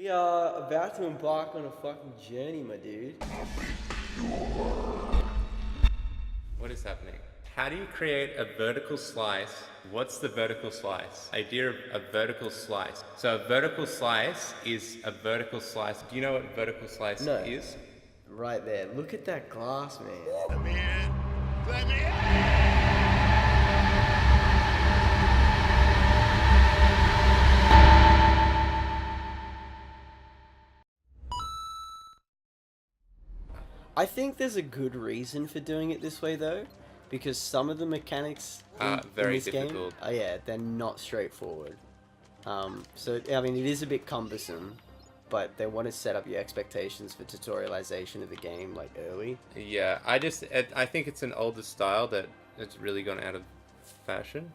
We are about to embark on a fucking journey, my dude. What is happening? How do you create a vertical slice? What's the vertical slice? Idea of a vertical slice. So a vertical slice is a vertical slice. Do you know what vertical slice No. is? Right there. Look at that glass, man. Let me in. Let me in. I think there's a good reason for doing it this way, though, because some of the mechanics in Very this difficult. game, yeah, they're not straightforward. So I mean, it is a bit cumbersome, but they want to set up your expectations for tutorialization of the game like early. Yeah, I think it's an older style that it's really gone out of fashion.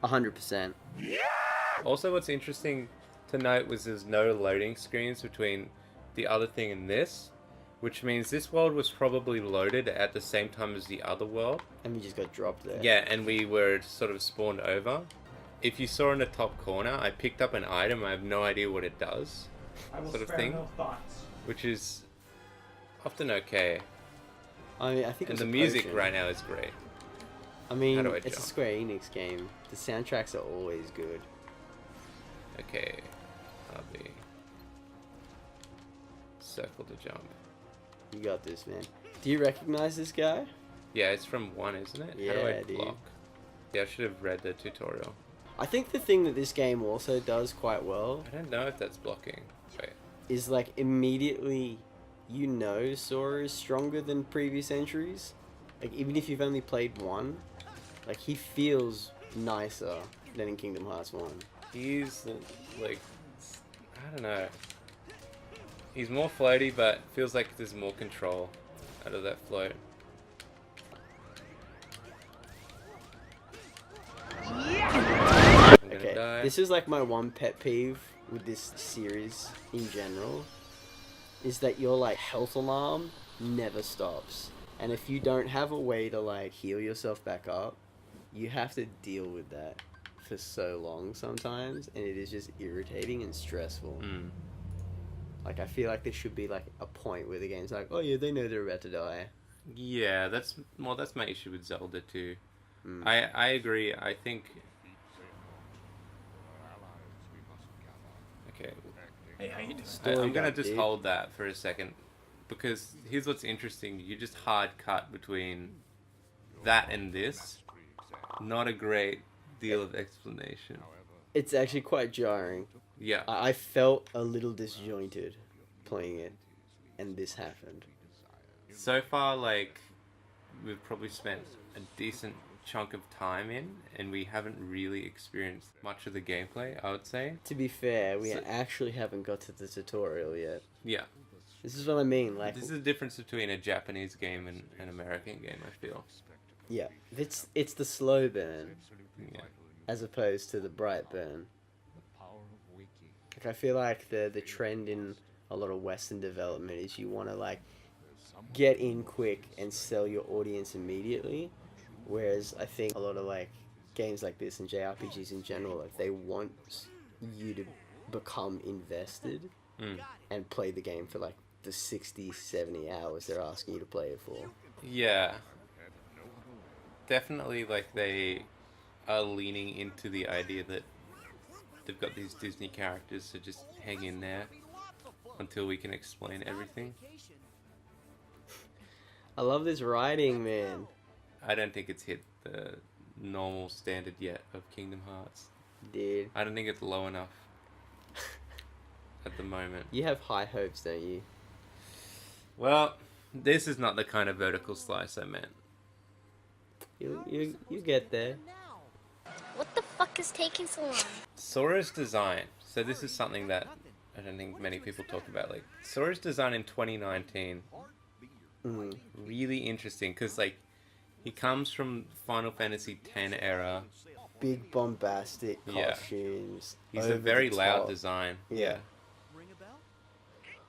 100%. Also, what's interesting to note was there's no loading screens between the other thing and this, which means this world was probably loaded at the same time as the other world. And we just got dropped there. Yeah, and we were sort of spawned over. If you saw in the top corner, I picked up an item. I have no idea what it does, sort of thing, which is often okay. I mean, I think. And it's the a music potion. right now is great. I mean, How do I it's a jump? Square Enix game. The soundtracks are always good. Okay, RB. Circle to jump. You got this, man. Do you recognize this guy? Yeah, it's from 1, isn't it? How do Yeah, I dude. block? Yeah, I should have read the tutorial. I think the thing that this game also does quite well I don't know if that's blocking. Wait. is like immediately you know Sora is stronger than previous entries. Like even if you've only played one, like he feels nicer than in Kingdom Hearts 1. He's like, I don't know. He's more floaty, but feels like there's more control out of that float. I'm gonna Okay, die. this is like my one pet peeve with this series in general, is that your like health alarm never stops. And if you don't have a way to like heal yourself back up, you have to deal with that for so long sometimes, and it is just irritating and stressful. Mm. Like I feel like there should be like a point where the game's like, oh yeah, they know they're about to die. Yeah, that's my issue with Zelda too. Mm. I agree. I think. Okay, Hey, how you doing? Story I'm gonna guide, just dude. hold that for a second, because here's what's interesting. You just hard cut between that and this. Not a great deal of explanation. It's actually quite jarring. Yeah. I felt a little disjointed playing it, and this happened. So far, like, we've probably spent a decent chunk of time in, and we haven't really experienced much of the gameplay, I would say. To be fair, we So- actually haven't got to the tutorial yet. Yeah. This is what I mean, like, This is the difference between a Japanese game and an American game, I feel. yeah, it's the slow burn Yeah. as opposed to the bright burn. Like, I feel like the trend in a lot of Western development is you want to like get in quick and sell your audience immediately, whereas I think a lot of like games like this and JRPGs in general, like they want you to become invested Mm. and play the game for like the 60, 70 hours they're asking you to play it for. Yeah. Definitely, like, they are leaning into the idea that they've got these Disney characters, so just hang in there until we can explain everything. I love this writing, man. I don't think it's hit the normal standard yet of Kingdom Hearts. Dude, I don't think it's low enough at the moment. you have high hopes, don't you? Well, this is not the kind of vertical slice I meant. You get there. What the fuck is taking so long? Sora's design. So this is something that I don't think many people talk about. Like, Sora's design in 2019, Mm. really interesting, because like he comes from Final Fantasy X era. Big bombastic Yeah. costumes. He's over a very the loud top. design. Yeah.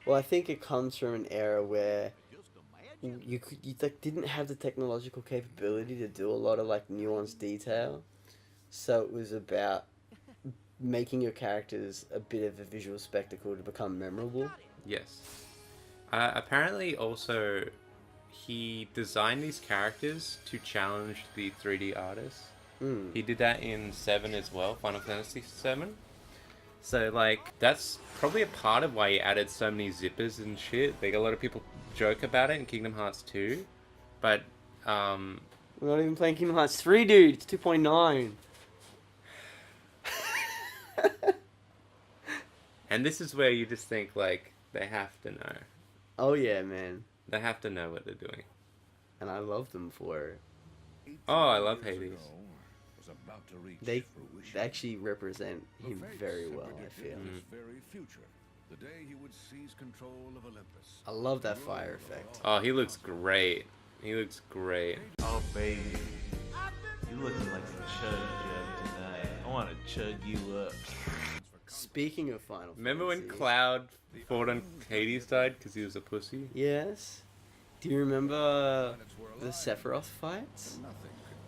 Well, I think it comes from an era where you like didn't have the technological capability to do a lot of like nuanced detail, so it was about making your characters a bit of a visual spectacle to become memorable. Yes. Apparently, also, he designed these characters to challenge the 3D artists. He did that in 7 as well, Final Fantasy 7. So, like, that's probably a part of why he added so many zippers and shit. Like, a lot of people joke about it in Kingdom Hearts 2. But, We're not even playing Kingdom Hearts 3, dude. It's 2.9. and this is where you just think, like, they have to know. Oh yeah, man. They have to know what they're doing. And I love them for it. Oh, I love Hades. They actually represent him very well, I feel. The day he would seize control of Olympus. I love that fire effect. Oh, he looks great. He looks great. Oh, baby. You looking like a chug jug tonight. I want to chug you up. Speaking of Final Remember when Fantasy, Cloud fought on Hades' side because he was a pussy? Yes. Do you remember the Sephiroth fights?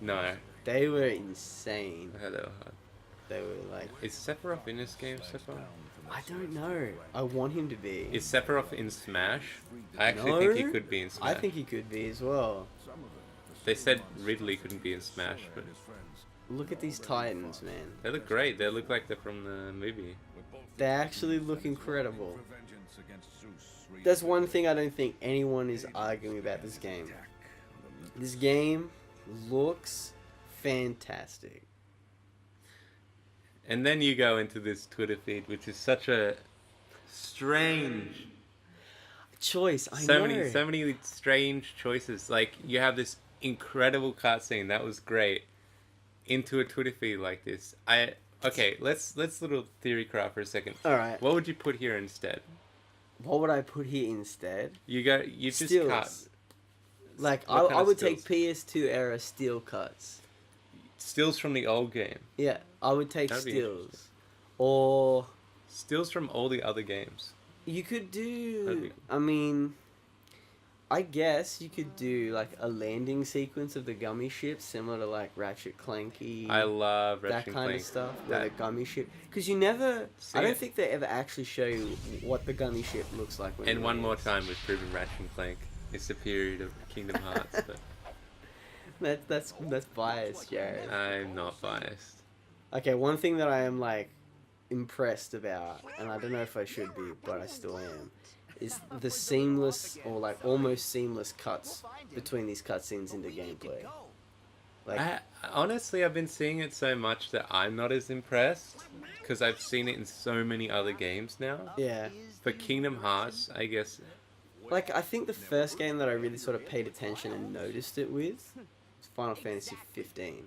No. They were insane. I heard they were hard. They were like, Is Sephiroth in this game so far? I don't know. I want him to be. Is Sephiroth in Smash? I actually No. think he could be in Smash. I think he could be as well. They said Ridley couldn't be in Smash, but Look at these Titans, man. they look great. They look like they're from the movie. They actually look incredible. That's one thing I don't think anyone is arguing about this game. This game looks fantastic. And then you go into this Twitter feed, which is such a strange, Choice, I so know. many strange choices. Like, you have this incredible cutscene that was great into a Twitter feed like this. Okay, let's little theory craft for a second. All right. What would you put here instead? What would I put here instead? You just Stills. cut Like, What kind I of would take stills? PS2 era still cuts. stills from the old game. Yeah, I would take That'd be stills. Or Stills from all the other games. you could That'd do, be- I mean, I guess you could do like a landing sequence of the gummy ship, similar to like Ratchet Clanky. I love that Ratchet kind Clank. of stuff, where That- the gummy ship. Because you never, See I don't it. think they ever actually show you what the gummy ship looks like. When And it one more lands. time, we've proven Ratchet Clank is superior to Kingdom Hearts, but That's biased, Jared. I'm not biased. Okay, one thing that I am like impressed about, and I don't know if I should be, but I still am, is the seamless or like almost seamless cuts between these cutscenes into gameplay. Like, Honestly, I've been seeing it so much that I'm not as impressed because I've seen it in so many other games now. yeah. For Kingdom Hearts, I guess. Like, I think the first game that I really sort of paid attention and noticed it with was Final Fantasy 15.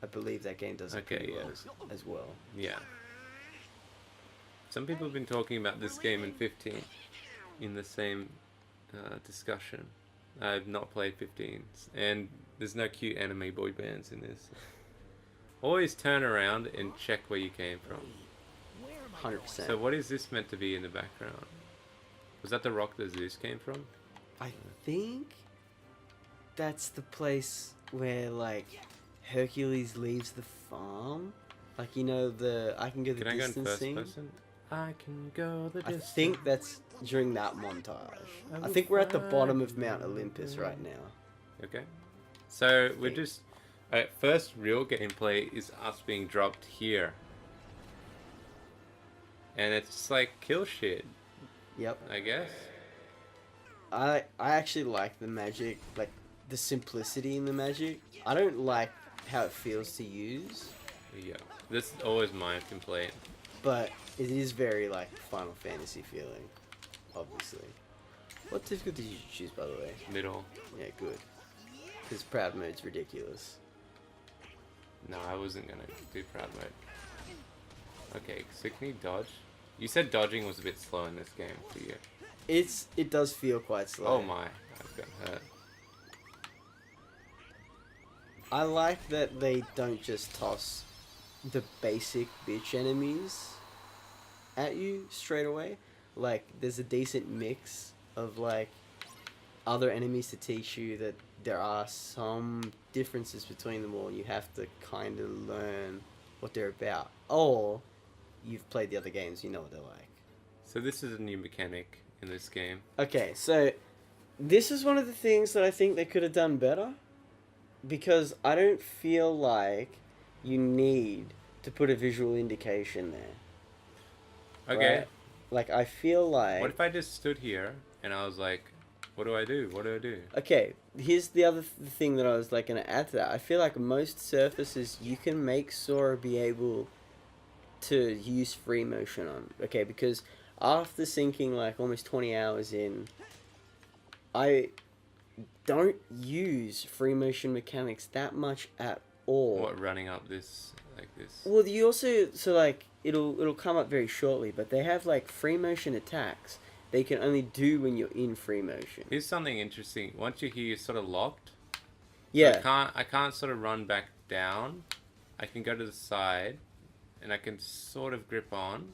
I believe that game does it Okay, pretty yeah. well as well. Yeah. Some people have been talking about this game in 15 in the same discussion. I've not played 15, and there's no cute anime boy bands in this. Always turn around and check where you came from. 100%. So what is this meant to be in the background? Was that the rock that Zeus came from? I think that's the place where, like, Hercules leaves the farm. Like, you know, the I can go the Can I go in distance first scene. person? I can go the I distance. think that's during that montage. I think we're at the bottom of Mount Olympus right now. Okay. So we're think. just... first real gameplay is us being dropped here. And it's just like kill shit, Yep. I guess. I actually like the magic, like the simplicity in the magic. I don't like how it feels to use, Yeah. This is always my complaint. but it is very like Final Fantasy feeling, obviously. What difficulty did you choose, by the way? Middle. Yeah, good. Because Proud Mode's ridiculous. No, I wasn't gonna do proud mode. Okay, so can you dodge? You said dodging was a bit slow in this game for you. It does feel quite slow. Oh my, I've gotten hurt. I like that they don't just toss the basic bitch enemies at you straight away. Like, there's a decent mix of, like, other enemies to teach you that there are some differences between them all. You have to kind of learn what they're about. Or you've played the other games, you know what they're like. So this is a new mechanic in this game. Okay, so this is one of the things that I think they could have done better, because I don't feel like you need to put a visual indication there. Okay. Right? Like, I feel like... What if I just stood here and I was like, what do I do? What do I do? Okay, here's the other thing that I was like going to add to that. I feel like most surfaces you can make Sora be able to use free motion on. Okay, because after sinking like almost 20 hours in, I don't use free motion mechanics that much at all. What, running up this like this? Well, you also, so like it'll come up very shortly, but they have like free motion attacks they can only do when you're in free motion. Here's something interesting. Once you're here, you're sort of locked. Yeah. So I can't sort of run back down. I can go to the side, and I can sort of grip on.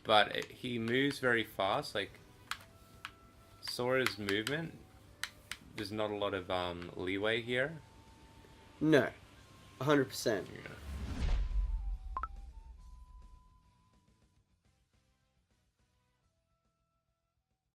But he moves very fast. Like Sora's movement, there's not a lot of leeway here. No, 100%. Yeah.